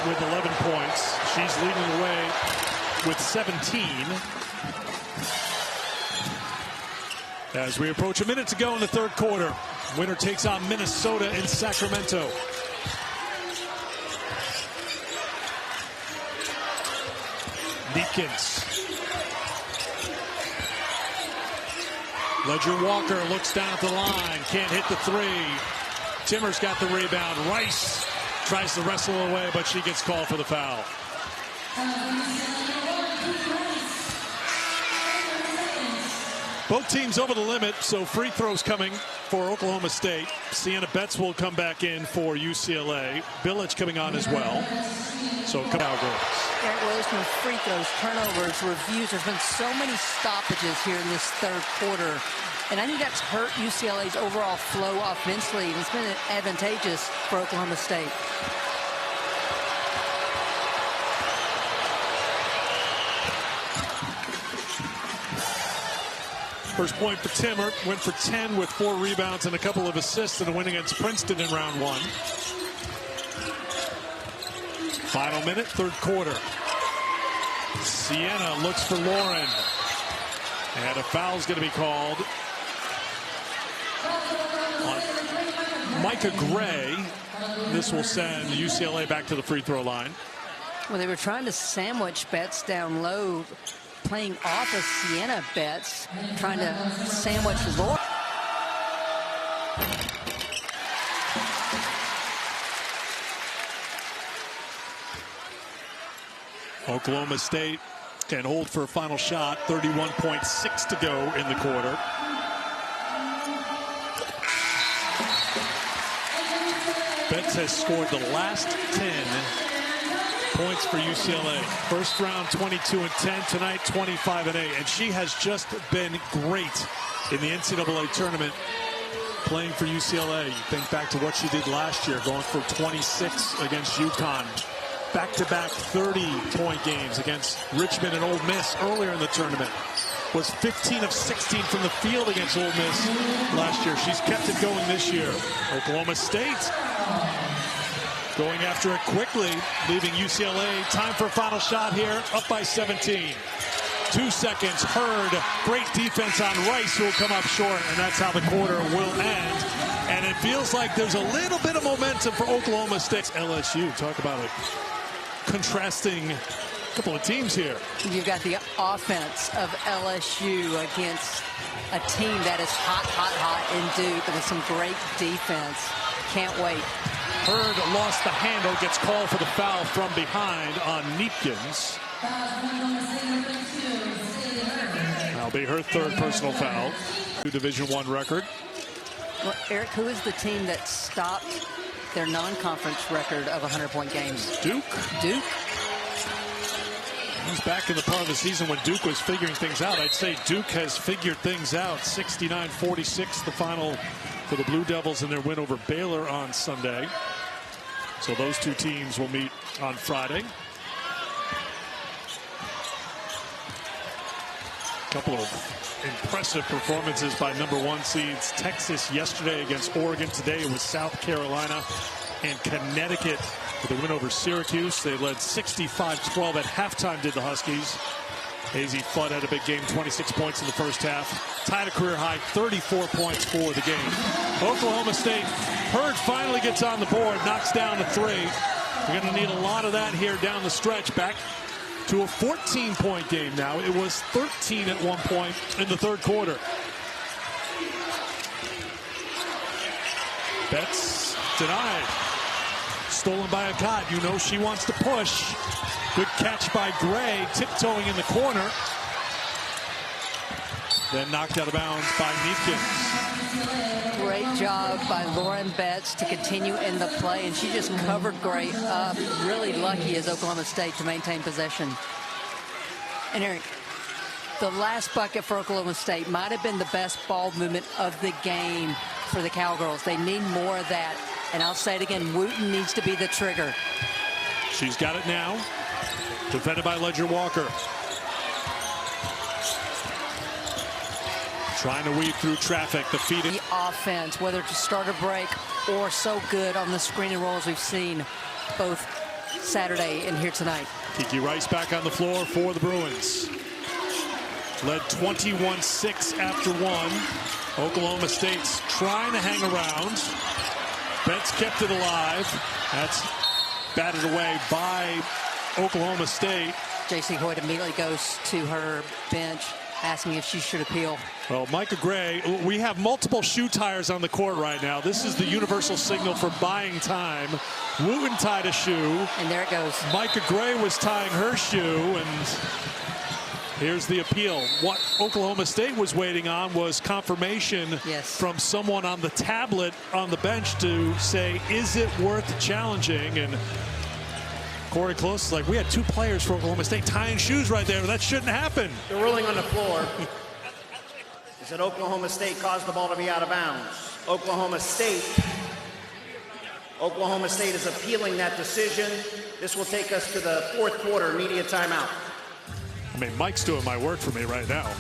Speaker 1: with 11 points. She's leading the way with 17. As we approach a minute to go in the third quarter, winner takes on Minnesota in Sacramento. Neekins. Ledger Walker looks down at the line. Can't hit the 3. Timmer's got the rebound. Rice tries to wrestle away, but she gets called for the foul. Both teams over the limit, so free throws coming for Oklahoma State. Sienna Betts will come back in for UCLA. Billage coming on as well. So Cowgirls.
Speaker 2: Eric Wilson, free throws, turnovers, reviews. There's been so many stoppages here in this third quarter. And I think that's hurt UCLA's overall flow offensively. And it's been advantageous for Oklahoma State.
Speaker 1: First point for Timmer. Went for 10 with 4 rebounds and a couple of assists in a win against Princeton in round 1. Final minute, third quarter. Sienna looks for Lauren. And a foul's going to be called on Micah Gray. This will send UCLA back to the free throw line.
Speaker 2: Well, they were trying to sandwich Betts down low, playing off of Sienna Betts, trying to sandwich Lauren.
Speaker 1: Oklahoma State can hold for a final shot. 31.6 to go in the quarter. Betts has scored the last 10 points for UCLA. First round 22 and 10, tonight 25 and 8, and she has just been great in the NCAA tournament playing for UCLA. You think back to what she did last year, going for 26 against UConn. Back-to-back 30-point games against Richmond and Ole Miss earlier in the tournament. Was 15 of 16 from the field against Ole Miss last year. She's kept it going this year. Oklahoma State going after it quickly, leaving UCLA. Time for a final shot here, up by 17. 2 seconds. Hurd, great defense on Rice, who will come up short, and that's how the quarter will end. And it feels like there's a little bit of momentum for Oklahoma State. LSU, talk about it. Contrasting couple of teams here.
Speaker 2: You've got the offense of LSU against a team that is hot in Duke with some great defense. Can't wait.
Speaker 1: Hurd lost the handle, gets called for the foul from behind on Neepkins. That'll be her third personal foul. Division I record.
Speaker 2: Well, Eric, who is the team that stopped their non-conference record of 100-point games?
Speaker 1: Duke.
Speaker 2: Duke?
Speaker 1: He's back in the part of the season when Duke was figuring things out. I'd say Duke has figured things out. 69-46 the final for the Blue Devils in their win over Baylor on Sunday. So those two teams will meet on Friday. Couple of impressive performances by #1 seeds. Texas yesterday against Oregon. Today it was South Carolina and Connecticut with a win over Syracuse. They led 65-12 at halftime, did the Huskies. AZ Flood had a big game, 26 points in the first half. Tied a career high, 34 points for the game. Oklahoma State, Hurd finally gets on the board, knocks down the three. We're going to need a lot of that here down the stretch. Back to a 14-point game now. It was 13 at one point in the third quarter. Betts denied. Stolen by Ncaa. You know she wants to push. Good catch by Gray, tiptoeing in the corner. Then knocked out of bounds by Neepkins.
Speaker 2: Great job by Lauren Betts to continue in the play, and she just covered Gray up. Really lucky as Oklahoma State to maintain possession. And Eric, the last bucket for Oklahoma State might have been the best ball movement of the game for the Cowgirls. They need more of that. And I'll say it again, Wooten needs to be the trigger.
Speaker 1: She's got it now. Defended by Ledger Walker. Trying to weave through traffic. The feed.
Speaker 2: The offense, whether to start a break or so good on the screen and rolls we've seen both Saturday and here tonight.
Speaker 1: Kiki Rice back on the floor for the Bruins. Led 21-6 after one. Oklahoma State's trying to hang around. Betts kept it alive. That's batted away by Oklahoma State.
Speaker 2: J.C. Hoyt immediately goes to her bench, asking if she should appeal.
Speaker 1: Well, Micah Gray, we have multiple shoe tires on the court right now. This is the universal signal for buying time. Wooten tied a shoe.
Speaker 2: And there it goes.
Speaker 1: Micah Gray was tying her shoe, and here's the appeal. What Oklahoma State was waiting on was confirmation from someone on the tablet on the bench to say, is it worth challenging? And Corey Close is like, we had two players for Oklahoma State tying shoes right there. That shouldn't happen.
Speaker 3: The ruling on the floor is that Oklahoma State caused the ball to be out of bounds. Oklahoma State is appealing that decision. This will take us to the fourth quarter media timeout.
Speaker 1: I mean, Mike's doing my work for me right now.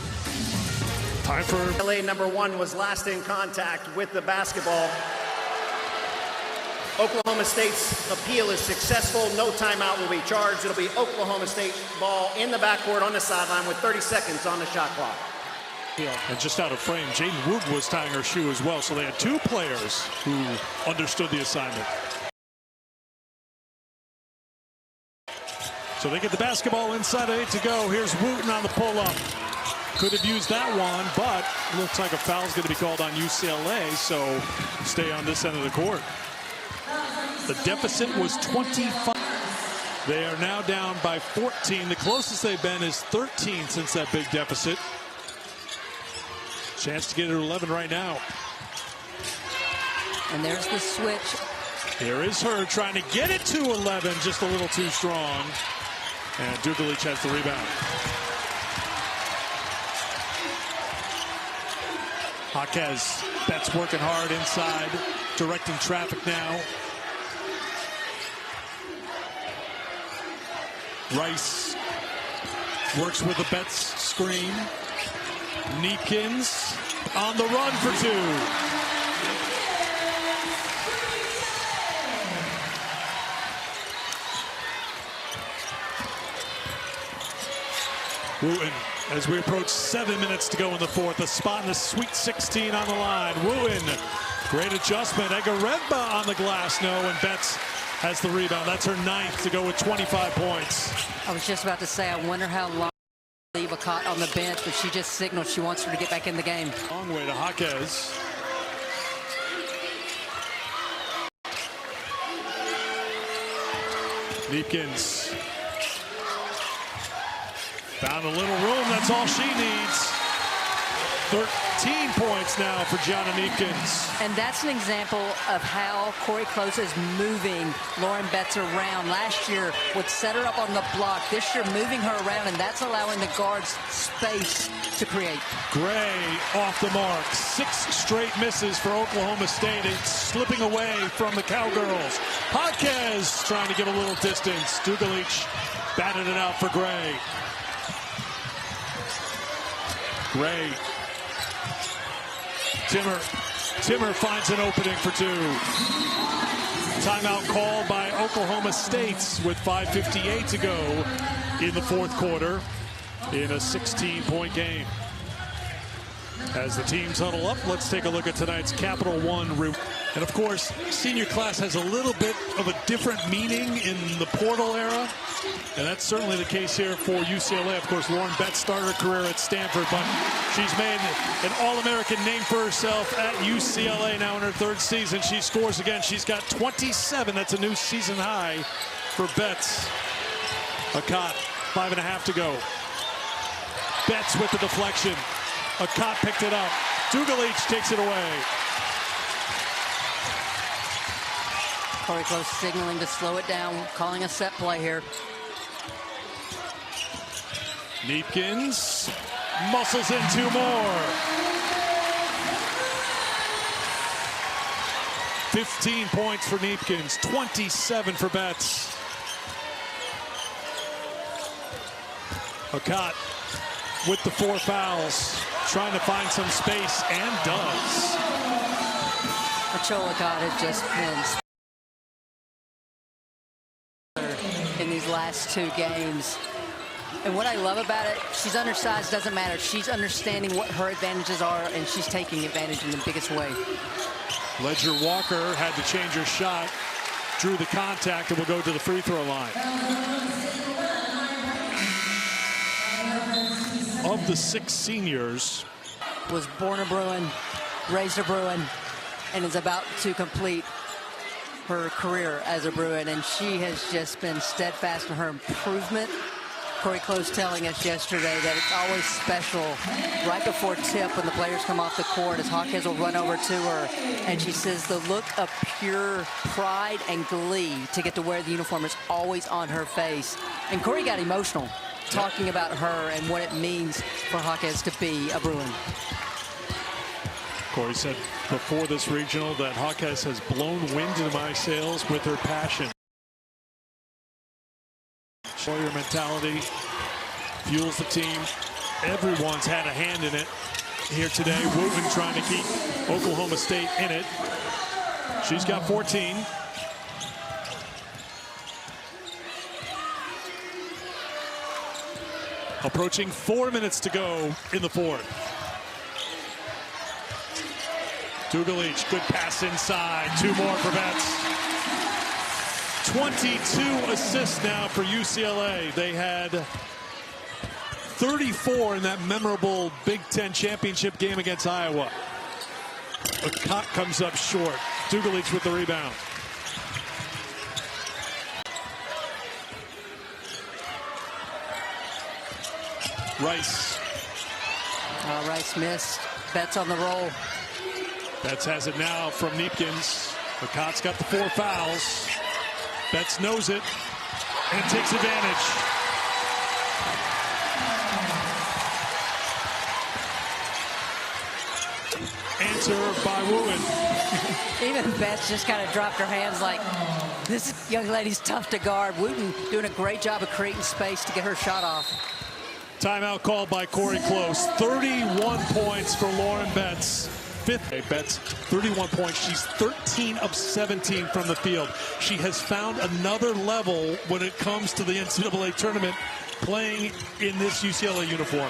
Speaker 1: Time for...
Speaker 3: UCLA #1 was last in contact with the basketball. Oklahoma State's appeal is successful. No timeout will be charged. It'll be Oklahoma State ball in the backcourt on the sideline with 30 seconds on the shot clock.
Speaker 1: And just out of frame, Jaden Wood was tying her shoe as well. So they had two players who understood the assignment. So they get the basketball inside of 8 to go. Here's Wooten on the pull-up. Could have used that one, but looks like a foul's going to be called on UCLA, so stay on this end of the court. The deficit was 25. They are now down by 14. The closest they've been is 13 since that big deficit. Chance to get it to 11 right now.
Speaker 2: And there's the switch.
Speaker 1: Here is her trying to get it to 11, just a little too strong. And Dugalich has the rebound. Jaquez, Betts working hard inside, directing traffic now. Rice works with the Betts screen. Neepkins on the run for two. Wooten, as we approach 7 minutes to go in the fourth, a spot in the Sweet 16 on the line. Wooten, great adjustment. Egaremba on the glass, no, and Betts has the rebound. That's her 9th to go with 25 points.
Speaker 2: I was just about to say, I wonder how long leave a caught on the bench, but she just signaled she wants her to get back in the game.
Speaker 1: Long way to Jaquez. Neepkins found a little room. That's all she needs. 13 points now for Gianna Neepkins.
Speaker 2: And that's an example of how Corey Close is moving Lauren Betts around. Last year would set her up on the block. This year moving her around, and that's allowing the guards space to create.
Speaker 1: Gray off the mark. 6 straight misses for Oklahoma State. It's slipping away from the Cowgirls. Jaquez trying to give a little distance. Dugalich batted it out for Gray. Gray. Timmer finds an opening for two. Timeout called by Oklahoma State with 5:58 to go in the fourth quarter in a 16-point game. As the teams huddle up, let's take a look at tonight's Capital One route. And of course, senior class has a little bit of a different meaning in the portal era. And that's certainly the case here for UCLA. Of course, Lauren Betts started her career at Stanford, but she's made an All-American name for herself at UCLA now in her 3rd season. She scores again. She's got 27. That's a new season high for Betts. Ncaa, 5.5 to go. Betts with the deflection. Ncaa picked it up. Dugalich takes it away.
Speaker 2: Corey Close signaling to slow it down, calling a set play here.
Speaker 1: Neepkins muscles in 2 more. 15 points for Neepkins, 27 for Betts. Ncaa with the 4 fouls, trying to find some space, and does.
Speaker 2: Ncaa has just been in these last 2 games. And what I love about it, she's undersized, doesn't matter. She's understanding what her advantages are, and she's taking advantage in the biggest way.
Speaker 1: Ledger Walker had to change her shot, drew the contact, and will go to the free throw line. Of the 6 seniors,
Speaker 2: was born a Bruin, raised a Bruin, and is about to complete her career as a Bruin, and she has just been steadfast in her improvement. Corey Close telling us yesterday that it's always special right before tip when the players come off the court as Jaquez will run over to her, and she says the look of pure pride and glee to get to wear the uniform is always on her face. And Corey got emotional talking about her and what it means for Jaquez to be a Bruin.
Speaker 1: Corey said before this regional that Jaquez has blown wind into my sails with her passion. Warrior mentality fuels the team. Everyone's had a hand in it here today. Wooten trying to keep Oklahoma State in it. She's got 14. Approaching 4 minutes to go in the fourth. Dugalich, good pass inside. 2 more for Betts. 22 assists now for UCLA. They had 34 in that memorable Big Ten championship game against Iowa. Ncaa comes up short. Dugalich with the rebound. Rice.
Speaker 2: Rice missed. Betts on the roll.
Speaker 1: Betts has it now from Neepkins. Ncaa's got the 4 fouls. Betts knows it and takes advantage. Answer by Wooten.
Speaker 2: Even Betts just kind of dropped her hands like, this young lady's tough to guard. Wooten doing a great job of creating space to get her shot off.
Speaker 1: Timeout called by Corey Close. 31 points for Lauren Betts. Betts, 31 points. She's 13 of 17 from the field. She has found another level when it comes to the NCAA tournament, playing in this UCLA uniform.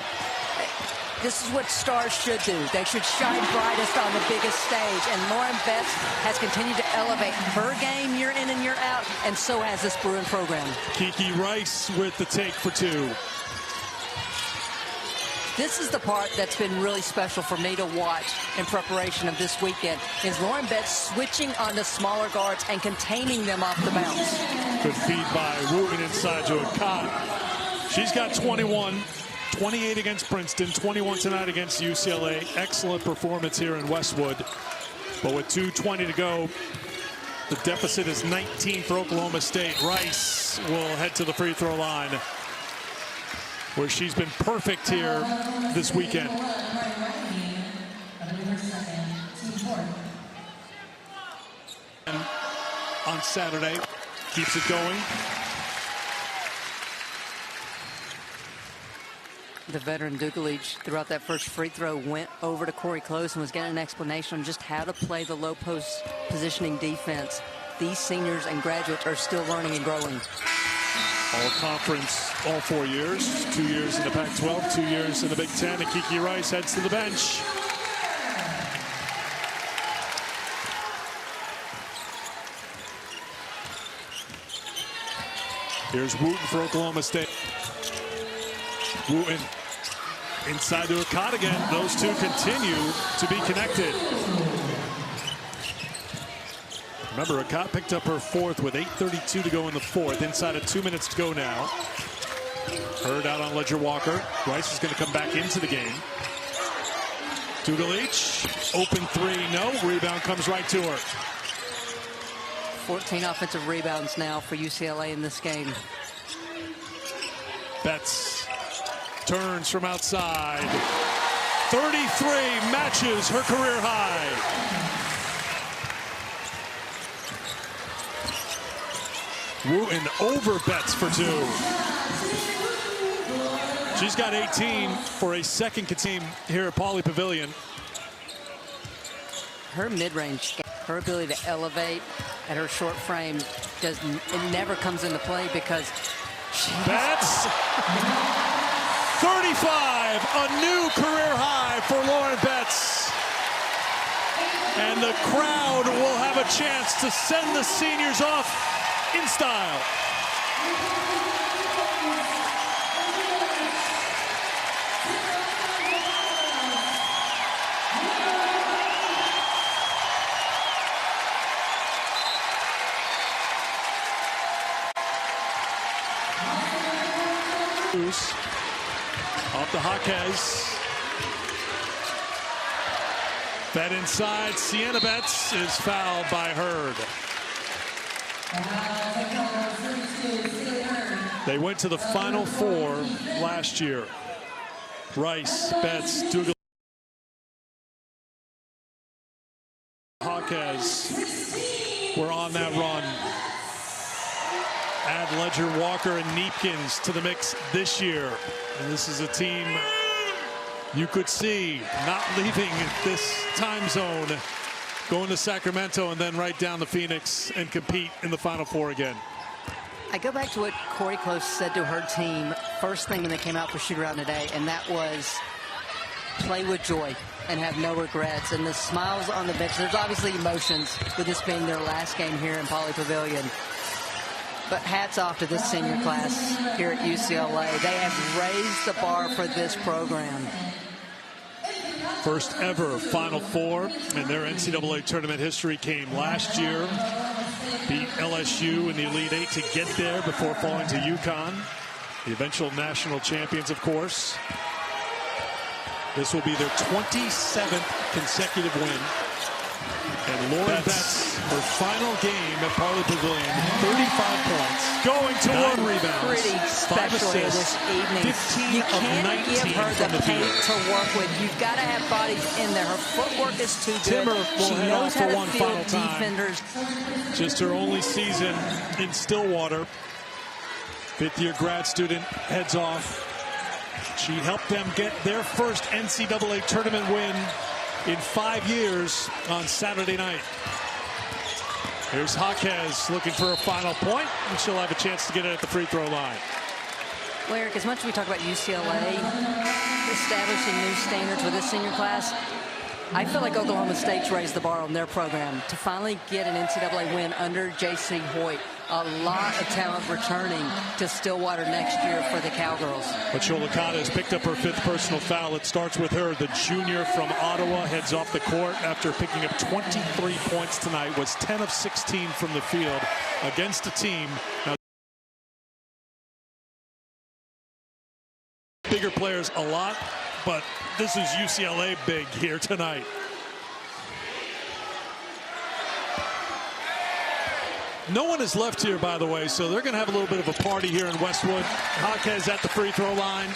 Speaker 2: This is what stars should do. They should shine brightest on the biggest stage. And Lauren Betts has continued to elevate her game year in and year out, and so has this Bruin program.
Speaker 1: Kiki Rice with the take for 2.
Speaker 2: This is the part that's been really special for me to watch in preparation of this weekend, is Lauren Betts switching on the smaller guards and containing them off the bounce.
Speaker 1: Good feed by Wooten inside to Ncaa. She's got 21, 28 against Princeton, 21 tonight against UCLA. Excellent performance here in Westwood. But with 2:20 to go, the deficit is 19 for Oklahoma State. Rice will head to the free throw line, where she's been perfect here this weekend. And on Saturday, keeps it going.
Speaker 2: The veteran Dugalich, throughout that first free throw, went over to Corey Close and was getting an explanation on just how to play the low post positioning defense. These seniors and graduates are still learning and growing.
Speaker 1: All conference, all 4 years. 2 years in the Pac-12, 2 years in the Big Ten. And Kiki Rice heads to the bench. Here's Wooten for Oklahoma State. Wooten inside to Ncaa again. Those two continue to be connected. Remember, Ncaa picked up her 4th with 8:32 to go in the 4th. Inside of 2 minutes to go now. Hurd out on Ledger Walker. Rice is going to come back into the game. Dugalich, open 3, no. Rebound comes right to her.
Speaker 2: 14 offensive rebounds now for UCLA in this game.
Speaker 1: Betts turns from outside. 33 matches her career high. Wooten over Betts for 2. She's got 18 for a second team here at Pauley Pavilion.
Speaker 2: Her mid-range, her ability to elevate at her short frame, it never comes into play because
Speaker 1: Betts, 35, a new career high for Lauren Betts. And the crowd will have a chance to send the seniors off in style. Off the Jaquez. Fed inside. Sienna Betts is fouled by Hurd. They went to the Final Four last year. Rice, Betts, Dugalich, Jaquez were on that run. Add Ledger Walker and Neepkins to the mix this year. And this is a team you could see not leaving this time zone, going to Sacramento and then right down to Phoenix and compete in the Final Four again.
Speaker 2: I go back to what Corey Close said to her team first thing when they came out for shoot-around today, and that was play with joy and have no regrets. And the smiles on the bench, there's obviously emotions with this being their last game here in Pauley Pavilion. But hats off to this senior class here at UCLA. They have raised the bar for this program.
Speaker 1: First ever Final Four in their NCAA tournament history came last year. Beat LSU in the Elite Eight to get there before falling to UConn. The eventual national champions, of course. This will be their 27th consecutive win. And Lauren Betts, her final game at Pauley Pavilion, 35 points, going to 9 rebounds,
Speaker 2: Pretty
Speaker 1: 5
Speaker 2: special here
Speaker 1: assists,
Speaker 2: this evening.
Speaker 1: 15
Speaker 2: You
Speaker 1: of
Speaker 2: can't
Speaker 1: 19
Speaker 2: give her
Speaker 1: from
Speaker 2: the
Speaker 1: the
Speaker 2: paint
Speaker 1: field.
Speaker 2: to work with. You've got to have bodies in there. Her footwork is too good.
Speaker 1: Timmer will
Speaker 2: She
Speaker 1: head
Speaker 2: knows
Speaker 1: off
Speaker 2: how
Speaker 1: for
Speaker 2: to
Speaker 1: one
Speaker 2: field
Speaker 1: final time.
Speaker 2: defenders.
Speaker 1: Just her only season in Stillwater. Fifth-year grad student heads off. She helped them get their first NCAA tournament win in 5 years on Saturday night. Here's Jaquez looking for a final point, and she'll have a chance to get it at the free throw line.
Speaker 2: Well, Eric, as much as we talk about UCLA establishing new standards with this senior class, I feel like Oklahoma State's raised the bar on their program to finally get an NCAA win under J.C. Hoyt. A lot of talent returning to Stillwater next year for the Cowgirls.
Speaker 1: But Ncaa has picked up her 5th personal foul. It starts with her. The junior from Ottawa heads off the court after picking up 23 points tonight. Was 10 of 16 from the field against a team. Now, bigger players a lot, but this is UCLA big here tonight. No one is left here, by the way, so they're going to have a little bit of a party here in Westwood. Jaquez at the free throw line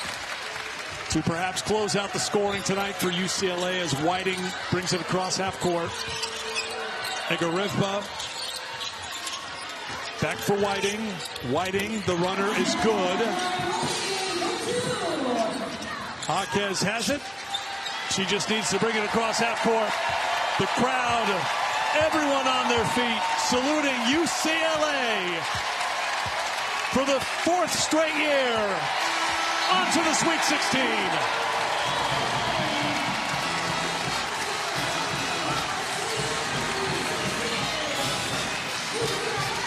Speaker 1: to perhaps close out the scoring tonight for UCLA as Whiting brings it across half court. Egarevba back for Whiting. Whiting, the runner, is good. Jaquez has it. She just needs to bring it across half court. The crowd, everyone on their feet, saluting UCLA for the 4th straight year onto the Sweet 16.